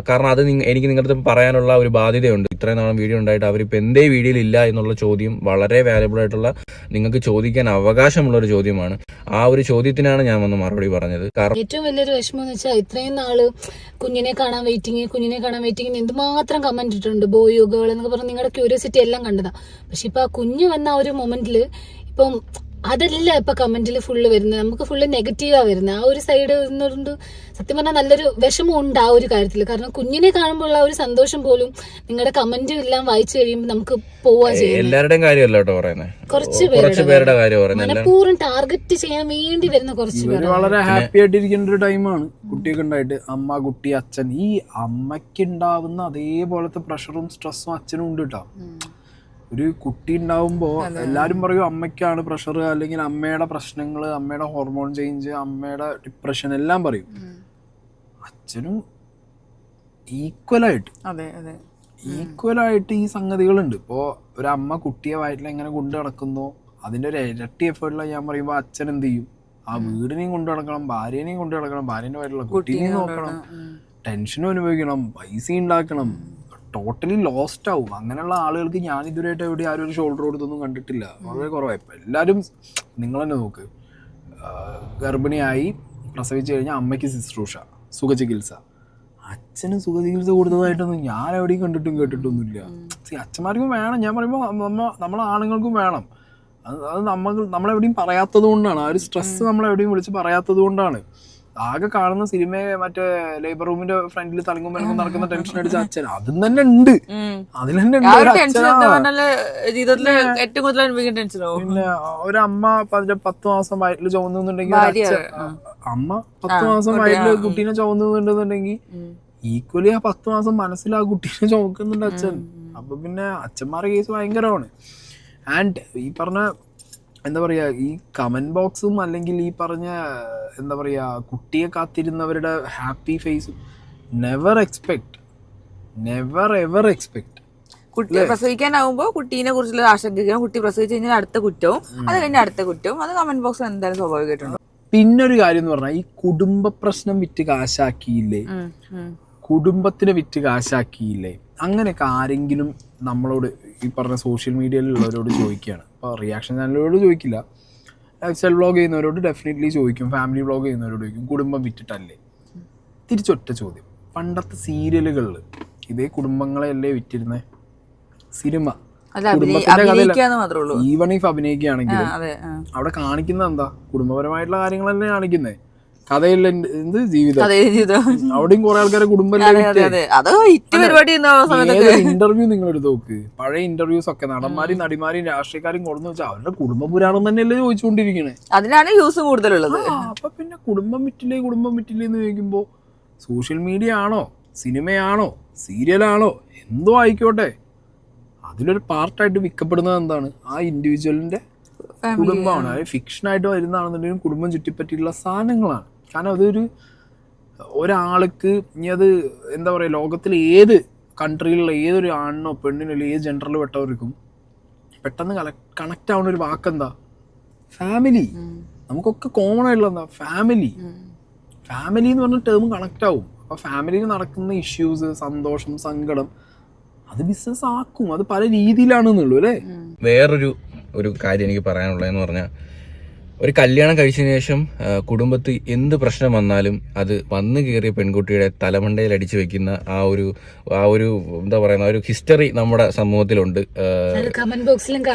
കാരണം അത് എനിക്ക് നിങ്ങളുടെ അടുത്ത് പറയാനുള്ള ഒരു ബാധ്യതയുണ്ട്. ഇത്രയും നാളും വീഡിയോ ഉണ്ടായിട്ട് അവരിപ്പോ എന്തേ വീഡിയോയിൽ ഇല്ല എന്നുള്ള ചോദ്യം വളരെ വാല്യബിൾ ആയിട്ടുള്ള, നിങ്ങൾക്ക് ചോദിക്കാൻ അവകാശമുള്ള ഒരു ചോദ്യമാണ്. ആ ഒരു ചോദ്യത്തിനാണ് ഞാൻ വന്ന് മറുപടി പറഞ്ഞത്. കാരണം ഏറ്റവും വലിയൊരു വിഷമം എന്ന് വെച്ചാൽ ഇത്രയും നാള് കുഞ്ഞിനെ കാണാൻ വെയിറ്റിംഗ് എന്തുമാത്രം കമന്റ് ഇട്ടിട്ടുണ്ട്, ബോയോ ഗേൾ എന്നൊക്കെ പറഞ്ഞ് നിങ്ങളുടെ ക്യൂരിയോസിറ്റി എല്ലാം കണ്ടതാ. പക്ഷെ ഇപ്പൊ ആ കുഞ്ഞ് വന്ന ആ ഒരു മൊമെന്റില് ഇപ്പം അതല്ല ഇപ്പൊ കമന്റിൽ ഫുള്ള് വരുന്നത്, നമുക്ക് ഫുള്ള് നെഗറ്റീവാ വരുന്നത്. ആ ഒരു സൈഡ് എന്നുകൊണ്ട് സത്യം പറഞ്ഞാൽ നല്ലൊരു വിഷമം ഉണ്ട് ആ ഒരു കാര്യത്തിൽ. കാരണം കുഞ്ഞിനെ കാണുമ്പോൾ ആ ഒരു സന്തോഷം പോലും നിങ്ങളുടെ കമന്റ് എല്ലാം വായിച്ചു കഴിയുമ്പോൾ നമുക്ക് പോവാ ചെയ്യുന്നത്. എല്ലാവരുടെയും കാര്യമല്ല കേട്ടോ പറയുന്നത്, കുറച്ച് പേരുടെ കാര്യം പറയുന്നത്. മനഃപൂർവ്വം ടാർഗറ്റ് ചെയ്യാൻ വേണ്ടി വരുന്ന കുറച്ച് പേര് വളരെ ഹാപ്പി ആയിട്ടിരിക്കേണ്ട ഒരു ടൈമാണ് കുട്ടിയൊക്കെ ഉണ്ടായിട്ട്. അമ്മ, കുട്ടി, അച്ഛൻ, ഈ അമ്മയ്ക്ക് ഉണ്ടാവുന്ന അതേപോലത്തെ പ്രഷറും സ്ട്രെസ്സും അച്ഛനും ഉണ്ട് കേട്ടോ. ഒരു കുട്ടി ഉണ്ടാവുമ്പോൾ എല്ലാവരും പറയും അമ്മയ്ക്കാണ് പ്രഷർ, അല്ലെങ്കിൽ അമ്മയുടെ പ്രശ്നങ്ങൾ, അമ്മയുടെ ഹോർമോൺ ചേഞ്ച്, അമ്മയുടെ ഡിപ്രഷൻ എല്ലാം പറയും. അച്ഛനും ഈക്വലായിട്ട് ഈ സംഗതികളുണ്ട്. ഇപ്പോൾ ഒരു അമ്മ കുട്ടിയെ വയറ്റിൽ എങ്ങനെ കൊണ്ടു നടക്കുന്നു അതിൻ്റെ ഒരു ഇരട്ടി എഫേർട്ടിലാണ് ഞാൻ പറയുമ്പോൾ അച്ഛൻ എന്ത് ചെയ്യും, ആ വീടിനെയും കൊണ്ടു നടക്കണം, ഭാര്യനെയും കൊണ്ടു നടക്കണം, ഭാര്യൻ്റെ വയറ്റിലുള്ള കുട്ടീനെയും നോക്കണം, ടെൻഷനും അനുഭവിക്കണം, പൈസ ഉണ്ടാക്കണം, ടോട്ടലി ലോസ്റ്റ് ആവും. അങ്ങനെയുള്ള ആളുകൾക്ക് ഞാൻ ഇതുവരെയായിട്ട് എവിടെ ആരും ഒരു ഷോൾഡർ കൊടുത്തൊന്നും കണ്ടിട്ടില്ല, വളരെ കുറവായി. ഇപ്പം എല്ലാവരും നിങ്ങൾ തന്നെ നോക്ക്, ഗർഭിണിയായി പ്രസവിച്ചു കഴിഞ്ഞാൽ അമ്മയ്ക്ക് ശുശ്രൂഷ, സുഖചികിത്സ. അച്ഛന് സുഖചികിത്സ കൊടുത്തതായിട്ടൊന്നും ഞാൻ എവിടെയും കണ്ടിട്ടും കേട്ടിട്ടൊന്നുമില്ല. അച്ഛന്മാർക്കും വേണം, ഞാൻ പറയുമ്പോൾ നമ്മളെ ആണുങ്ങൾക്കും വേണം. അത് നമ്മളെവിടെയും പറയാത്തത് കൊണ്ടാണ്, ആ ഒരു സ്ട്രെസ് നമ്മളെവിടെയും വിളിച്ച് പറയാത്തത് കൊണ്ടാണ്. ആകെ കാണുന്ന സിനിമയെ മറ്റേ ലേബർ റൂമിന്റെ ഫ്രണ്ടിൽ തലങ്ങും വിലങ്ങും നടക്കുന്ന ടെൻഷൻ അടിച്ച അച്ഛൻ അതും തന്നെ ഉണ്ട്, അതിൽ തന്നെ ഉണ്ട്. പിന്നെ ഒരമ്മ 10 മാസം വയറ്റിൽ ചുമന്നുണ്ടെങ്കിൽ അമ്മ 10 മാസം വയറ്റില് കുട്ടീനെ ചുമന്നുണ്ടെന്നുണ്ടെങ്കിൽ ഈക്വലി ആ 10 മാസം മനസ്സിൽ ആ കുട്ടീനെ ചുമക്കുന്നുണ്ട് അച്ഛൻ. അപ്പൊ പിന്നെ അച്ഛന്മാരുടെ കേസ് ഭയങ്കരമാണ്. ആൻഡ് ഈ പറഞ്ഞ എന്താ പറയുക, ഈ കമന്റ് ബോക്സും അല്ലെങ്കിൽ ഈ പറഞ്ഞ എന്താ പറയുക കുട്ടിയെ കാത്തിരുന്നവരുടെ ഹാപ്പി ഫേസും നെവർ എവർ എക്സ്പെക്ട്. കുട്ടി പ്രസവിക്കാനാവുമ്പോ കുട്ടീനെ കുറിച്ചുള്ള ആശങ്ക, കുട്ടി പ്രസവിച്ചു കഴിഞ്ഞാൽ അടുത്ത കുറ്റവും, അത് കഴിഞ്ഞ അടുത്ത കുറ്റവും, അത് കമന്റ് ബോക്സ് എന്തായാലും സ്വാഭാവികമായിട്ടുണ്ട്. പിന്നൊരു കാര്യം എന്ന് പറഞ്ഞാൽ ഈ കുടുംബ പ്രശ്നം വിറ്റ് കാശാക്കിയില്ലേ, കുടുംബത്തിനെ വിറ്റ് കാശാക്കിയില്ലേ, അങ്ങനെയൊക്കെ ആരെങ്കിലും നമ്മളോട് ഈ പറഞ്ഞ സോഷ്യൽ മീഡിയയിലുള്ളവരോട് ചോദിക്കുകയാണ്. ഇപ്പോൾ റിയാക്ഷൻ ചാനലുകളോട് ചോദിക്കില്ല, ലൈഫ് സ്റ്റൈൽ വ്ളോഗ് ചെയ്യുന്നവരോട് ഡെഫിനറ്റ്ലി ചോദിക്കും, ഫാമിലി വ്ളോഗ് ചെയ്യുന്നവരോട് ചോദിക്കും, കുടുംബം വിറ്റിട്ടല്ലേ. തിരിച്ചൊറ്റ ചോദ്യം, പണ്ടത്തെ സീരിയലുകളിൽ ഇതേ കുടുംബങ്ങളെയല്ലേ വിറ്റിരുന്നേ? സിനിമ ഈവൺ ഇഫ് അഭിനയിക്കുകയാണെങ്കിൽ അവിടെ കാണിക്കുന്നത് എന്താ? കുടുംബപരമായിട്ടുള്ള കാര്യങ്ങളല്ലേ കാണിക്കുന്നേ, കഥയില്ല എന്ത് ജീവിതം. അവിടെയും കുറെ ആൾക്കാരെ കുടുംബം. ഇന്റർവ്യൂ നിങ്ങൾ എടുത്ത് നോക്ക്, പഴയ ഇന്റർവ്യൂസ് ഒക്കെ നടന്മാരും നടിമാരും രാഷ്ട്രീയക്കാരും കൊടുന്ന് വെച്ചാൽ അവരുടെ കുടുംബ പുരാണം തന്നെയല്ലേ ചോദിച്ചുകൊണ്ടിരിക്കണേ. അതിനാണ് യൂസ് കൂടുതലുള്ളത്. അപ്പൊ പിന്നെ കുടുംബം വിറ്റില്ലേ എന്ന് ചോദിക്കുമ്പോ സോഷ്യൽ മീഡിയ ആണോ, സിനിമയാണോ, സീരിയലാണോ, എന്തോ ആയിക്കോട്ടെ, അതിലൊരു പാർട്ടായിട്ട് വിൽക്കപ്പെടുന്നത് എന്താണ്? ആ ഇൻഡിവിജ്വലിന്റെ കുടുംബമാണ്. അതായത് ഫിക്ഷനായിട്ട് വരുന്നതാണെന്നുണ്ടെങ്കിലും കുടുംബം ചുറ്റിപ്പറ്റിയുള്ള സാധനങ്ങളാണ്. കാരണം അതൊരു ഒരാൾക്ക് ഇനി അത് എന്താ പറയുക, ലോകത്തിലെ ഏത് കൺട്രിയിലുള്ള ഏതൊരു ആണിനോ പെണ്ണിനോ ഏത് ജെൻഡറിൽ പെട്ടവർക്കും പെട്ടെന്ന് കണക്റ്റ് ആവുന്ന ഒരു വാക്കെന്താ? ഫാമിലി. നമുക്കൊക്കെ കോമൺ ആയിട്ടുള്ള എന്താ? ഫാമിലി എന്ന് പറഞ്ഞ ടേം കണക്റ്റ് ആവും. അപ്പോൾ ഫാമിലിയിൽ നടക്കുന്ന ഇഷ്യൂസ്, സന്തോഷം, സങ്കടം, അത് ബിസിനസ് ആക്കും. അത് പല രീതിയിലാണെന്നുള്ളൂ അല്ലേ. വേറൊരു കാര്യം എനിക്ക് പറയാനുള്ളതെന്ന് പറഞ്ഞാൽ, ഒരു കല്യാണം കഴിച്ചതിന് ശേഷം കുടുംബത്തിൽ എന്ത് പ്രശ്നം വന്നാലും അത് വന്നു കയറിയ പെൺകുട്ടിയുടെ തലമണ്ടയിൽ അടിച്ചു വെക്കുന്ന ആ ഒരു എന്താ പറയുന്ന ഒരു ഹിസ്റ്ററി നമ്മുടെ സമൂഹത്തിലുണ്ട്.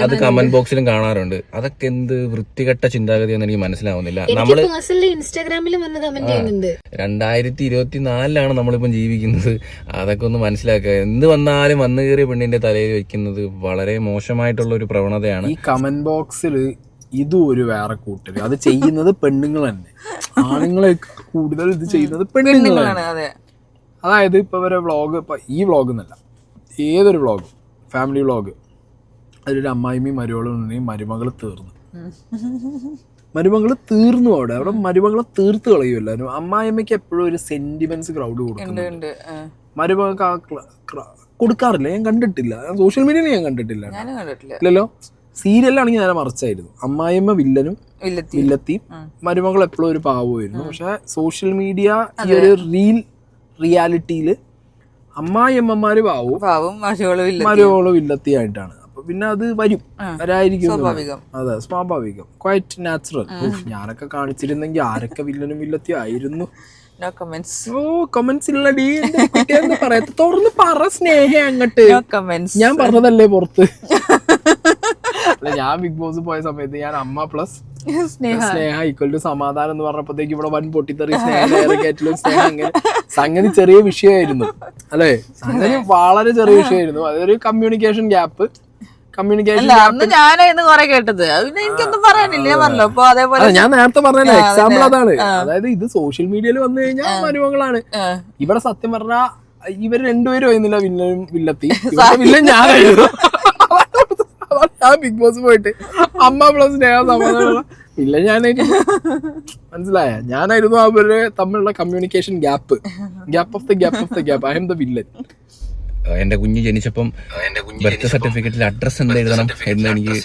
അത് കമന്റ് ബോക്സിലും കാണാറുണ്ട്. അതൊക്കെ എന്ത് വൃത്തികെട്ട ചിന്താഗതിയെന്ന് എനിക്ക് മനസ്സിലാവുന്നില്ല. നമ്മള് ഇൻസ്റ്റാഗ്രാമിലും 2024 നമ്മളിപ്പം ജീവിക്കുന്നത്. അതൊക്കെ ഒന്ന് മനസ്സിലാക്കുക. എന്ത് വന്നാലും വന്നു കയറിയ പെണ്ണിന്റെ തലയിൽ വെക്കുന്നത് വളരെ മോശമായിട്ടുള്ള ഒരു പ്രവണതയാണ്. ഈ കമന്റ് ബോക്സിൽ ഇതും ഒരു വേറെ കൂട്ടര്, അത് ചെയ്യുന്നത് പെണ്ണുങ്ങൾ തന്നെ. ആണുങ്ങളെ കൂടുതൽ ഇത് ചെയ്യുന്നത് പെണ്ണുങ്ങളാണ്. അതായത് ഇപ്പൊ ഇവരെ വ്ളോഗ്, ഇപ്പൊ ഈ വ്ളോഗ് എന്നല്ല ഏതൊരു വ്ളോഗ്, ഫാമിലി വ്ളോഗ്, അതിലൊരു അമ്മായിമ്മയും മരുമകളും ഉണ്ടെങ്കിൽ മരുമകള് തീർന്നു അവിടെ മരുമകളെ തീർത്ത് കളയും എല്ലാവരും. അമ്മായിമ്മയ്ക്ക് എപ്പോഴും ഒരു സെന്റിമെന്റ്സ് ക്രൗഡ് കൊടുക്കുന്നുണ്ട്. മരുമകൾക്ക് കൊടുക്കാറില്ല, ഞാൻ കണ്ടിട്ടില്ല. സോഷ്യൽ മീഡിയയിൽ ഞാൻ കണ്ടിട്ടില്ല. ഇല്ലല്ലോ. സീരിയലാണെങ്കിൽ നേരെ മറിച്ചായിരുന്നു. അമ്മായിയമ്മ വില്ലനും വില്ലത്തിയും മരുമകൾ എപ്പോഴും ഒരു പാവമായിരുന്നു. പക്ഷെ സോഷ്യൽ മീഡിയ ഈ ഒരു റിയാലിറ്റിയില് അമ്മായിയമ്മമാര് പാവവും മരുമകള് വില്ലത്തിയായിട്ടാണ്. അപ്പൊ പിന്നെ അത് വരായിരിക്കും. അതെ, സ്വാഭാവികം, ക്വൈറ്റ് നാച്ചുറൽ. ഞാനൊക്കെ കാണിച്ചിരുന്നെങ്കിൽ ആരൊക്കെ വില്ലനും വില്ലത്തിയും ആയിരുന്നു. കമന്റ്സ് ഇല്ലടി, പറയാത്ത തുറന്ന് പറ സ്നേഹ അങ്ങട്ട്. ഞാൻ പറഞ്ഞതല്ലേ പുറത്ത്. ഞാൻ ബിഗ് ബോസ് പോയ സമയത്ത് ഞാൻ അമ്മ പ്ലസ് സ്നേഹ ഈക്വൽ ടു സമാധാനം എന്ന് പറഞ്ഞപ്പോഴത്തേക്ക് ഇവിടെ വൻ പൊട്ടിത്തെറി, സ്നേഹം അങ്ങനെ സംഗതി ചെറിയ വിഷയമായിരുന്നു അല്ലേ. സംഗതി വളരെ ചെറിയ വിഷയമായിരുന്നു. അതൊരു കമ്മ്യൂണിക്കേഷൻ ഗ്യാപ്പ്. ഞാൻ നേരത്തെ പറഞ്ഞ എക്സാമ്പിൾ അതാണ്. അതായത് ഇത് സോഷ്യൽ മീഡിയയിൽ വന്നു കഴിഞ്ഞാൽ മരുമകളാണ്. ഇവിടെ സത്യം പറഞ്ഞാൽ ഇവര് രണ്ടുപേരും ആയിരുന്നില്ല വില്ലനും വില്ലത്തി. വില്ലൻ ഞാനായിരുന്നു. ഞാൻ ബിഗ് ബോസ് പോയിട്ട് അമ്മ പ്ലസ് സ്നേഹ സമാധാനം ഇല്ല, ഞാനായിരുന്നു. മനസ്സിലായ? ഞാനായിരുന്നു അവര് തമ്മിലുള്ള communication gap of the gap. I M the villain. എന്റെ കുഞ്ഞ് ജനിച്ചപ്പം ബർത്ത് സർട്ടിഫിക്കറ്റിൽ അഡ്രസ് എന്ത് എഴുതണം എന്ന് എനിക്ക്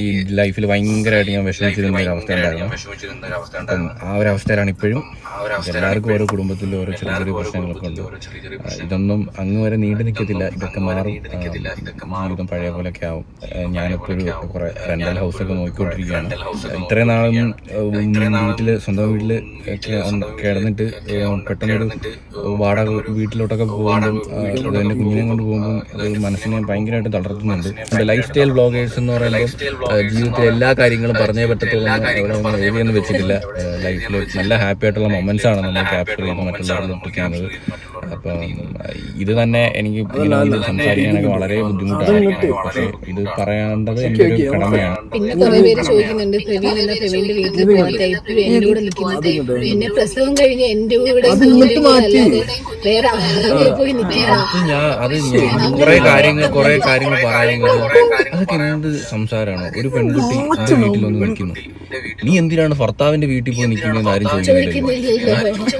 ഈ ലൈഫിൽ ഭയങ്കരമായിട്ട് ഞാൻ വിഷമിച്ചിരുന്ന ഒരു അവസ്ഥ ഉണ്ടായിരുന്നു. അപ്പം ആ ഒരു അവസ്ഥയിലാണ് ഇപ്പോഴും. എല്ലാവർക്കും ഓരോ കുടുംബത്തിലും ഓരോ ചെറിയ ചെറിയ പ്രശ്നങ്ങളൊക്കെ ഉണ്ട്. ഇതൊന്നും അങ്ങ് വരെ നീണ്ടു നിൽക്കത്തില്ല. ഇതൊക്കെ മാറും. ജീവിതം പഴയ പോലെയൊക്കെ ആവും. ഞാനിപ്പോൾ ഒരു കുറെ റെന്റൽ ഹൗസൊക്കെ നോക്കിക്കൊണ്ടിരിക്കുകയാണ്. ഇത്രയും നാളും സ്വന്തം വീട്ടില് കിടന്നിട്ട് പെട്ടെന്നൊരു വാടക വീട്ടിലോട്ടൊക്കെ പോകുമ്പം എന്റെ കുഞ്ഞിനെ കൊണ്ട് പോകുമ്പോൾ അത് മനസ്സിനെ ഭയങ്കരമായിട്ട് തളർത്തുന്നുണ്ട്. എന്റെ ലൈഫ് സ്റ്റൈൽ വ്ളോഗേഴ്സ് എന്ന് പറയുമ്പോൾ ജീവിതത്തിലെ എല്ലാ കാര്യങ്ങളും പറഞ്ഞേ പറ്റത്തുള്ളൂ എഴുതിയൊന്നും വെച്ചിട്ടില്ല. ലൈഫിൽ നല്ല ഹാപ്പി ആയിട്ടുള്ള മൊമെന്റ്സ് ആണ് നമ്മൾ ക്യാപ്ചർ ചെയ്ത് മറ്റുള്ളവരിൽ ഒപ്പിക്കുന്നത്. അപ്പം ഇത് തന്നെ എനിക്ക് സംസാരിക്കാനൊക്കെ വളരെ ബുദ്ധിമുട്ടാണ്. പക്ഷെ ഇത് പറയേണ്ടത് എന്റെ ഒരു കടമയാണ്. പിന്നെ കുറെ പേര് ചോദിക്കുന്നുണ്ട്, പ്രവീണിന്റെ വീട്ടിൽ പിന്നെ പ്രസവം കഴിഞ്ഞ് എന്റെ കൂടെ വേറെ പോയി കുറെ കാര്യങ്ങൾ പറയുന്നത് അതൊക്കെ എന്ത് സംസാരമാണോ? ഒരു പെൺകുട്ടി എന്റെ വീട്ടിലൊന്ന് നിൽക്കുന്നു, നീ എന്തിനാണ് ഭർത്താവിന്റെ വീട്ടിൽ പോയി നിൽക്കുന്നതെന്ന് ആരും ചോദിക്കുന്നില്ല.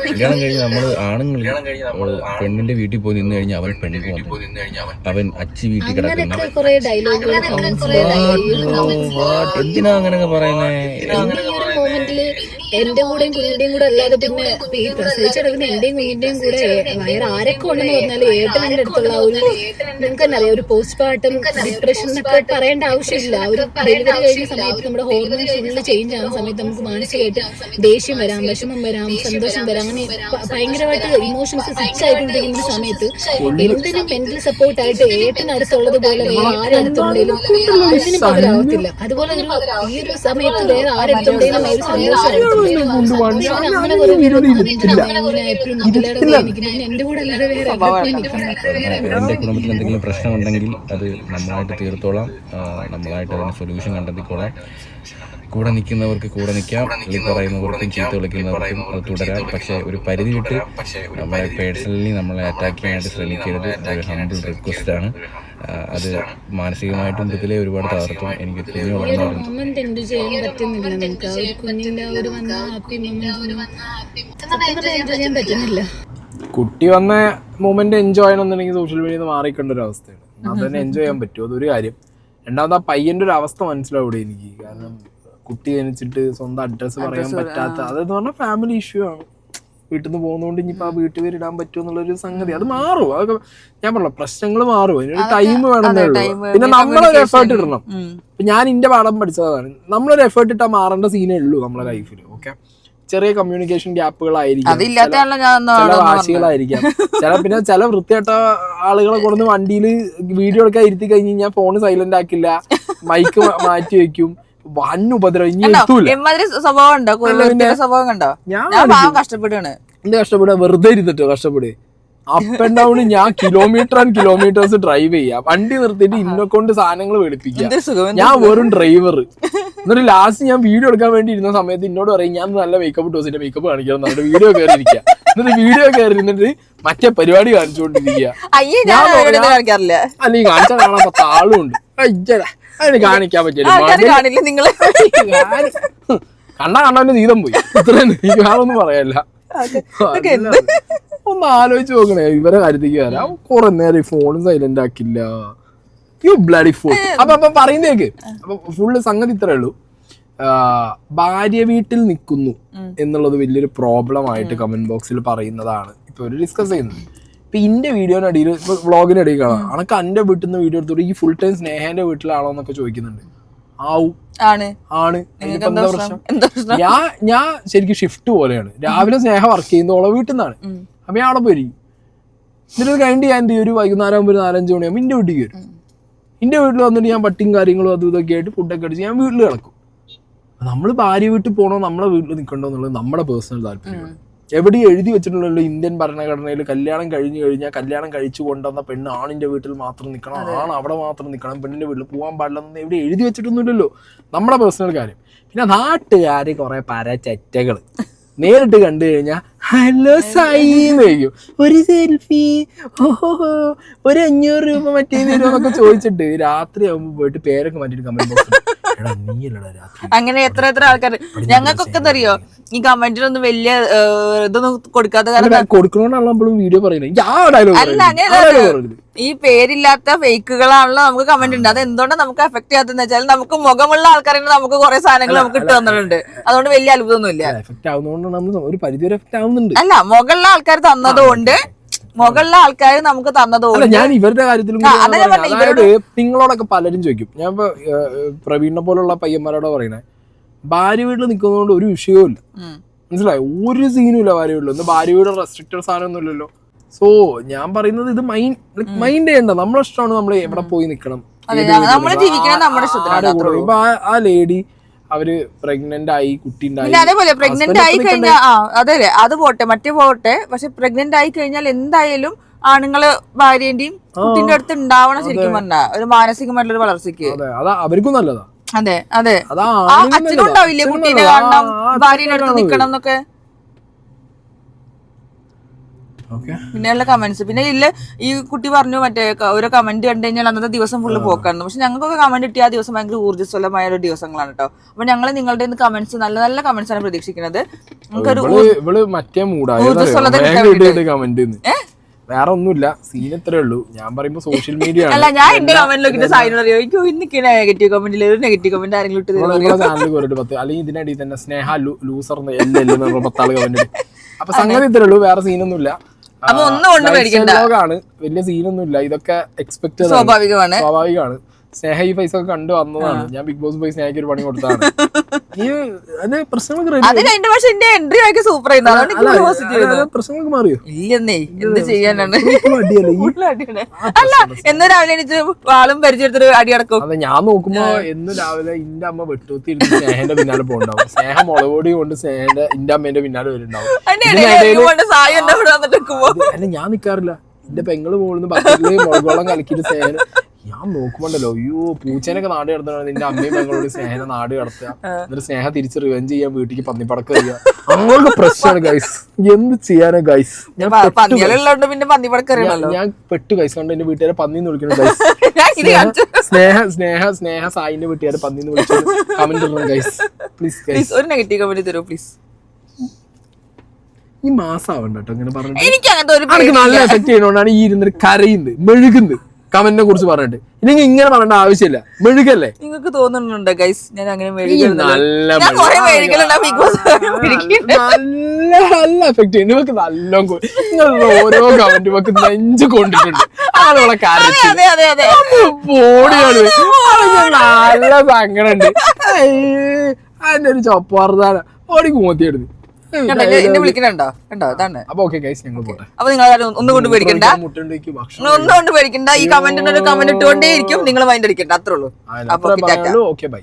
കല്യാണം കഴിഞ്ഞ് നമ്മള് ആണുങ്ങൾ പെണ്ണിന്റെ വീട്ടിൽ പോയി നിന്ന് കഴിഞ്ഞാൽ അവൻ പെണ്ണിന് അവൻ അച്ചി വീട്ടിൽ കിടക്കുന്നു. എന്തിനാ അങ്ങനെയൊക്കെ പറയുന്നേ? എന്റെ കൂടെയും കുഞ്ഞിന്റെയും കൂടെ അല്ലാതെ പിന്നെ ഈ പ്രസവിച്ചെടുക്കുന്ന എന്റെയും കുഞ്ഞിന്റെയും കൂടെ വേറെ ആരൊക്കെ ഉണ്ടെന്ന് പറഞ്ഞാൽ ഏട്ടൻ്റെ അടുത്തുള്ള ഒരു നിങ്ങൾക്ക് തന്നെ അറിയാം, ഒരു പോസ്റ്റ്മോർട്ടം ഡിപ്രഷൻ എന്നൊക്കെ പറയേണ്ട ആവശ്യമില്ല. ഒരു ഡെലിവറി കഴിഞ്ഞ സമയത്ത് നമ്മുടെ ഹോർമോൺസ് ഫുള്ള് ചേഞ്ച് ആവുന്ന സമയത്ത് നമുക്ക് മാനസികമായിട്ട് ദേഷ്യം വരാം, വിഷമം വരാം, സന്തോഷം വരാം, അങ്ങനെ ഭയങ്കരമായിട്ട് ഇമോഷൻസ് സ്വിച്ച് ആയിക്കൊണ്ടിരിക്കുന്ന സമയത്ത് എന്തിനും മെന്റൽ സപ്പോർട്ടായിട്ട് ഏട്ടനടുത്തുള്ളത് പോലെ വേറെ ആരടുത്തുണ്ടെങ്കിലും ഒന്നിനും പകരാവത്തില്ല. അതുപോലെ ഈ ഒരു സമയത്ത് വേറെ ആരടുത്തുണ്ടെങ്കിലും ഒരു സന്തോഷം. എന്റെ കുടുംബത്തിൽ എന്തെങ്കിലും പ്രശ്നമുണ്ടെങ്കിൽ അത് നമ്മളായിട്ട് തീർത്തോളാം. നമ്മളായിട്ട് അതിന് സൊല്യൂഷൻ കണ്ടെത്തിക്കോളാം. കൂടെ നിൽക്കുന്നവർക്ക് കൂടെ നിൽക്കാം, ഈ പറയുന്നവർക്കും ചീത്ത വിളിക്കുന്നവർക്കും അത് തുടരാം. പക്ഷെ ഒരു പരിധി വിട്ട് നമ്മളെ പേഴ്സണലി നമ്മളെ അറ്റാക്ക് ചെയ്യാനായിട്ട് ശ്രമിക്കരുത്. ഒരു ഹംബിൾ റിക്വസ്റ്റ് ആണ്. അത് മാനസികമായിട്ടും ഇതിലെ ഒരുപാട് തകർത്തും. എനിക്ക് കുട്ടി വന്ന മൊമെന്റ് എൻജോയ് ചെയ്യണമെന്നുണ്ടെങ്കിൽ സോഷ്യൽ മീഡിയയിൽ നിന്ന് മാറിക്കേണ്ട ഒരു അവസ്ഥയാണ്. അത് തന്നെ എൻജോയ് ചെയ്യാൻ പറ്റുമോ? അതൊരു കാര്യം. രണ്ടാമത് ആ പയ്യന്റെ ഒരു അവസ്ഥ മനസ്സിലാവിടെ എനിക്ക്. കാരണം കുട്ടി ജനിച്ചിട്ട് സ്വന്തം അഡ്രസ്സ് പറയാൻ പറ്റാത്ത, അതെന്ന് പറഞ്ഞാൽ ഫാമിലി ഇഷ്യൂ ആണ്. വീട്ടിൽ നിന്ന് പോകുന്നതുകൊണ്ട് ഇനിയിപ്പോൾ ആ വീട്ടിൽ പേര് ഇടാൻ പറ്റുമോ എന്നുള്ളൊരു സംഗതി അത് മാറും. അതൊക്കെ ഞാൻ പറഞ്ഞ പ്രശ്നങ്ങൾ മാറും, അതിനൊരു ടൈം വേണമെന്നേ ഉള്ളൂ. പിന്നെ നമ്മളൊരു എഫേർട്ട് ഇടണം. ഞാൻ എന്റെ പാഠം പഠിച്ചതാണ്, നമ്മളൊരു എഫേർട്ട് ഇട്ടാൽ മാറേണ്ട സീനേ ഉള്ളൂ നമ്മളെ ലൈഫിൽ. ഓക്കെ, ചെറിയ കമ്മ്യൂണിക്കേഷൻ ഗ്യാപ്പുകളായിരിക്കും, ചില വാശികളായിരിക്കാം, പിന്നെ ചില വൃത്തികെട്ട ആളുകളെ കൊണ്ടുവന്ന് വണ്ടിയിൽ വീഡിയോ എടുക്കാൻ ഇരുത്തി കഴിഞ്ഞ് കഴിഞ്ഞാൽ ഫോണ് സൈലന്റ് ആക്കില്ല, മൈക്ക് മാറ്റി വെക്കും, വൻ ഉപദ്രവം. ഇനി ഞാൻ കഷ്ടപ്പെടാണ്, എന്ത് കഷ്ടപ്പെടുക, വെറുതെ ഇരുന്നിട്ടോ കഷ്ടപ്പെടുക. അപ്പ് ആൻഡ് ഡൗൺ ഞാൻ കിലോമീറ്റർ ആൻഡ് കിലോമീറ്റേഴ്സ് ഡ്രൈവ് ചെയ്യാം, വണ്ടി നിർത്തിയിട്ട് ഇന്നെ കൊണ്ട് സാധനങ്ങൾ മേടിപ്പിക്കാം, ഞാൻ വെറും ഡ്രൈവർ. എന്നിട്ട് ലാസ്റ്റ് ഞാൻ വീഡിയോ എടുക്കാൻ വേണ്ടി ഇരുന്ന സമയത്ത് എന്നോട് പറയും ഞാൻ നല്ല മേക്കപ്പ് ഇട്ടോസിന്റെ മേക്കപ്പ് കാണിക്കണം എന്നിട്ട് വീഡിയോ കയറി ഇരിക്കുക. എന്നിട്ട് വീഡിയോ കയറി ഇരുന്നിട്ട് മറ്റേ പരിപാടി കാണിച്ചുകൊണ്ടിരിക്കുക. അല്ലെങ്കിൽ കാണിച്ചാൽ കാണാൻ 10 ആളുണ്ട്, അതിന് കാണിക്കാൻ പറ്റില്ല, കണ്ണവന്റെ നീതം പോയി. ഇത്രയും എനിക്ക് വേറൊന്നും പറയാനില്ല. ഒന്ന് ആലോചിച്ച് നോക്കണേ ഇവരെ കാര്യത്തേക്ക് വരാം. കുറെ നേരം ഫോണും സൈലന്റ് ആക്കില്ല, യു ബ്ലഡി ഫുൾ. അപ്പൊ പറയുന്നേക്ക് അപ്പൊ ഫുള്ള് സംഗതി ഇത്രേ ഉള്ളൂ. ഭാര്യ വീട്ടിൽ നിൽക്കുന്നു എന്നുള്ളത് വലിയൊരു പ്രോബ്ലം ആയിട്ട് കമന്റ് ബോക്സിൽ പറയുന്നതാണ് ഇപ്പൊ ഒരു ഡിസ്കസ് ചെയ്യുന്നത്. ഇപ്പൊ ഇന്റെ വീഡിയോനടിയിൽ ഇപ്പൊ വ്ളോഗിനിടയിൽ കാണാം അനക്ക് എന്റെ വീട്ടിൽ നിന്ന് വീഡിയോ എടുത്തോട്ട് ഈ ഫുൾ ടൈം സ്നേഹന്റെ വീട്ടിലാണോ എന്നൊക്കെ ചോദിക്കുന്നുണ്ട്. ആണ് എന്താ പ്രശ്നം? ഞാൻ ശരിക്കും ഷിഫ്റ്റ് പോലെയാണ്, രാവിലെ സ്നേഹം വർക്ക് ചെയ്യുന്നോളെ വീട്ടിൽ നിന്നാണ്. അപ്പൊ ഞാൻ അവിടെ പോയി എന്നിട്ട് കഴിഞ്ഞിട്ട് ഞാൻ എന്ത് ചെയ്യും, ഒരു വൈകുന്നേരം ആകുമ്പോൾ 4-5 മണിയാകുമ്പോൾ എന്റെ വീട്ടിൽ വരും. എന്റെ വീട്ടിൽ വന്നിട്ട് ഞാൻ പട്ടിയും കാര്യങ്ങളും അതും ഇതൊക്കെ ആയിട്ട് ഫുഡൊക്കെ അടിച്ച് ഞാൻ വീട്ടിൽ കിടക്കും. നമ്മൾ ഭാര്യ വീട്ടിൽ പോകണോ നമ്മളെ വീട്ടിൽ നിൽക്കണ്ടോ എന്നുള്ളത് നമ്മുടെ പേഴ്സണൽ താല്പര്യമാണ്. എവിടെയും എഴുതി വെച്ചിട്ടുള്ളൂ ഇന്ത്യൻ ഭരണഘടനയിൽ കല്യാണം കഴിഞ്ഞു കഴിഞ്ഞാൽ കല്യാണം കഴിച്ചു കൊണ്ടുവന്ന പെണ്ണ് ആണിന്റെ വീട്ടിൽ മാത്രം നിൽക്കണം, ആണ് അവിടെ മാത്രം നിൽക്കണം, പെണ്ണിന്റെ വീട്ടിൽ പോകാൻ പാടില്ലെന്ന് എവിടെ എഴുതി വെച്ചിട്ടൊന്നുമില്ലല്ലോ, നമ്മുടെ പേഴ്സണൽ കാര്യം. പിന്നെ നാട്ടുകാര് കുറെ പരച്ചറ്റകൾ നേരിട്ട് കണ്ടു കഴിഞ്ഞാൽ ഹലോ സൈന്ന് ചോദിക്കും, ഒരു സെൽഫി, ഓഹോ ഒരു 500 രൂപ മറ്റേ എന്നൊക്കെ ചോദിച്ചിട്ട് രാത്രി ആകുമ്പോൾ പോയിട്ട് പേരൊക്കെ മാറ്റിട്ട് കമന്റ് ബോക്സിൽ അങ്ങനെ എത്ര ആൾക്കാർ. ഞങ്ങൾക്കൊക്കെ അറിയോ ഈ കമന്റിനൊന്നും വലിയ ഇതൊന്നും കൊടുക്കാത്ത കൊടുക്കണോണ്ടാണല്ലോ വീഡിയോ പറയുന്നത്. അല്ല അങ്ങനെയല്ല, ഈ പേരില്ലാത്ത ഫേക്കുകളാണല്ലോ നമുക്ക് കമന്റ് ഉണ്ട്. അത് എന്തുകൊണ്ടാണ് നമുക്ക് എഫക്ട് ചെയ്യാത്തതെന്ന് വെച്ചാൽ നമുക്ക് മുഖമുള്ള ആൾക്കാരെ നമുക്ക് കുറെ സാധനങ്ങൾ നമുക്ക് ഇട്ട് തന്നിട്ടുണ്ട്, അതുകൊണ്ട് വലിയ അത്ഭുതമൊന്നുമില്ല. അല്ല മുകളിലെ ആൾക്കാർ തന്നതുകൊണ്ട് നമുക്ക് തന്നതുകൊണ്ട് ഞാൻ ഇവരുടെ കാര്യത്തിൽ നിങ്ങളോടൊക്കെ പലരും ചോദിക്കും. ഞാൻ ഇപ്പൊ പ്രവീണിനെ പോലുള്ള പയ്യന്മാരോട് പറയണേ, ഭാര്യ വീട്ടിൽ നിൽക്കുന്നതുകൊണ്ട് ഒരു വിഷയവും ഇല്ല, മനസ്സിലായോ, ഒരു സീനും ഇല്ല ഭാര്യ വീട്ടിൽ. ഒന്ന് ഭാര്യ വീട് റെസ്ട്രിക്റ്റഡ് സാധനം ഒന്നും ഇല്ലല്ലോ. സോ ഞാൻ പറയുന്നത് ഇത് മൈൻഡ് ചെയ്യണ്ട, നമ്മളെ ഇഷ്ടമാണ് നമ്മൾ എവിടെ പോയി നിൽക്കണം. ഇപ്പൊ ആ ലേഡി അവര് പ്രഗ്നന്റ് ആയി, കുട്ടി ഉണ്ടായി, അതേപോലെ പ്രഗ്നന്റ് ആയി കഴിഞ്ഞാൽ അതെ അത് പോട്ടെ, മറ്റേ പോട്ടെ. പക്ഷെ പ്രഗ്നന്റ് ആയി കഴിഞ്ഞാൽ എന്തായാലും ആണുങ്ങള് ഭാര്യന്റെയും കുട്ടിന്റെ അടുത്ത് ഉണ്ടാവണം. ശരിക്കും പറഞ്ഞാ ഒരു മാനസികമായിട്ടുള്ള വളർച്ചയ്ക്ക് അതാ അവർക്കും നല്ലതാ. അതെ അതെ, അച്ഛനും ഉണ്ടാവില്ലേ കുട്ടീനെ കാണണം, ഭാര്യയുടെ അടുത്ത് നിക്കണം എന്നൊക്കെ. പിന്നെയുള്ള കമന്റ്സ്, പിന്നെ ഇല്ല ഈ കുട്ടി പറഞ്ഞു മറ്റേ ഓരോ കമന്റ് കണ്ടു കഴിഞ്ഞാൽ അന്നത്തെ ദിവസം ഫുള്ള് പോക്കായിരുന്നു. പക്ഷെ ഞങ്ങൾക്കൊക്കെ കമന്റ് കിട്ടിയ ആ ദിവസം ഭയങ്കര ഊർജ്ജസ്വലമായ ഒരു ദിവസങ്ങളാണ് കേട്ടോ. അപ്പൊ ഞങ്ങൾ നിങ്ങളുടെ കമന്റ്സ് നല്ല നല്ല കമന്റ്സ് ആണ് പ്രതീക്ഷിക്കുന്നത്. നമുക്കൊരു ഊർജ്ജസ്വലത വേറെ ഒന്നുമില്ല, സീൻ ഇത്രേ ഉള്ളൂ. ഞാൻ പറയുമ്പോ സോഷ്യൽ മീഡിയ അല്ല, ഞാൻ എന്റെ കമന്റിലൊക്കെ സായിനോട് അറിയോ എനിക്ക് നെഗറ്റീവ് കമന്റിൽ ഒരു നെഗറ്റീവ് കമന്റ് ആരെങ്കിലും ഇട്ട് ചാനൽ കയറിട്ട് 10 അല്ലെങ്കിൽ ഇതിനടിയിൽ തന്നെ സ്നേഹ ലൂസർ 10 ആള് കമന്റ്. അപ്പൊ സംഗതി ഇത്രേ ഉള്ളൂ, വേറെ സീനൊന്നുമില്ല. വലിയ സീനൊന്നും ഇല്ല, ഇതൊക്കെ എക്സ്പെക്ട് സ്വാഭാവികമാണ്. സ്നേഹ ഈ പൈസ ഒക്കെ കണ്ടു വന്നതാണ്. ഞാൻ ബിഗ് ബോസ് പോയി സ്നേഹയ്ക്ക് ഒരു പണി കൊടുത്താണ്. പ്രശ്നങ്ങൾക്ക് മാറിയോ? ഇല്ലെന്നേ, എന്ത് ചെയ്യാനാണ്. അല്ല എന്ന് രാവിലെ എനിക്ക് ആളും പരിചയത്തില് അടിയടക്കും. അതെ, ഞാൻ നോക്കുമ്പോ എന്ന് രാവിലെ എന്റെ അമ്മ വെട്ടുത്തി ഇരുന്ന് സ്നേഹന്റെ പിന്നാലെ പോകണ്ടാവും. സ്നേഹം മുളകോടി കൊണ്ട് സ്നേഹന്റെ എന്റെ അമ്മേന്റെ പിന്നാലെ വരുന്നുണ്ടാവും. അല്ല ഞാൻ നിക്കാറില്ല, എന്റെ പെങ്ങള് മുകളിൽ ബക്കറ്റില് മുളകോളം കലക്കിട്ട് സ്നേഹന ഞാൻ നോക്കുമ്പോണ്ടല്ലോ, അയ്യോ പൂച്ചേനൊക്കെ നാട് കടത്തണം. നിന്റെ അമ്മയും പെങ്ങളോട് സ്നേഹനെ നാട് കടത്തുക, എന്നിട്ട് സ്നേഹ തിരിച്ച് റിവെഞ്ച് ചെയ്യാൻ വീട്ടിലേക്ക് പന്നിപ്പടക്കം ചെയ്യുക. അങ്ങോട്ട് പ്രശ്നമാണ് ഗൈസ്, എന്ത് ചെയ്യാനാ ഗൈസ്. ഞാൻ പെട്ടു ഗൈസ് കൊണ്ട് എന്റെ വീട്ടുകാരെ പന്നിന്ന് വിളിക്കണം ഗൈസ്. സ്നേഹ സായിന്റെ വീട്ടുകാരെ പന്നിന്ന് വിളിച്ചു കമന്റ് ഇടണം ഗൈസ്, പ്ലീസ് ഗൈസ്. ഒരു നെഗറ്റീവ് കമന്റ് തരൂ പ്ലീസ്. ഈ മാസാവണ്ട കേട്ടോ ഇങ്ങനെ പറഞ്ഞു. എനിക്ക് നല്ല എഫക്ട് ചെയ്യണോണ്ടാണ് ഈ ഇരുന്നിട്ട് കരയുന്നത്, മെഴുകുന്നത്. കമന്റിനെ കുറിച്ച് പറഞ്ഞിട്ട്. ഇല്ലെങ്കിൽ ഇങ്ങനെ പറയേണ്ട ആവശ്യമില്ല. മെഴുകല്ലേ നിങ്ങൾക്ക് തോന്നുന്നുണ്ടോ ഗൈസ് ഞാൻ അങ്ങനെ നല്ല മെഴുകലുണ്ട്? നല്ല എഫക്ട് ചെയ്യും. നിങ്ങൾക്ക് നല്ല നിങ്ങളുടെ ഓരോ കമന്റ് നമുക്ക് നെഞ്ച് കൊണ്ടിട്ടുണ്ട്. ആളുകളെ കരച്ചിൽ പോടിയാണ്. നല്ല സങ്കടമുണ്ട്. അതിന്റെ ഒരു ചൊപ്പാർത്താനം ഓടി കൂത്തിയെടുത്ത്. എന്നെ വിളിക്കണുണ്ടോ? ഉണ്ടോ? അതാണ്. അപ്പൊ ഓക്കെ ഗൈസ്, ഞങ്ങൾ പോട്ടെ. അപ്പൊ നിങ്ങൾ ഒന്നും കൊണ്ട് പേടിക്കണ്ട, ഒന്നും കൊണ്ട് പേടിക്കണ്ട. ഈ കമന്റിനൊരു കമന്റ് ഇട്ടുകൊണ്ടേ ഇരിക്കും, നിങ്ങൾ മൈൻഡ് അടിക്കണ്ട, അത്രേ ഉള്ളൂ. Okay bye.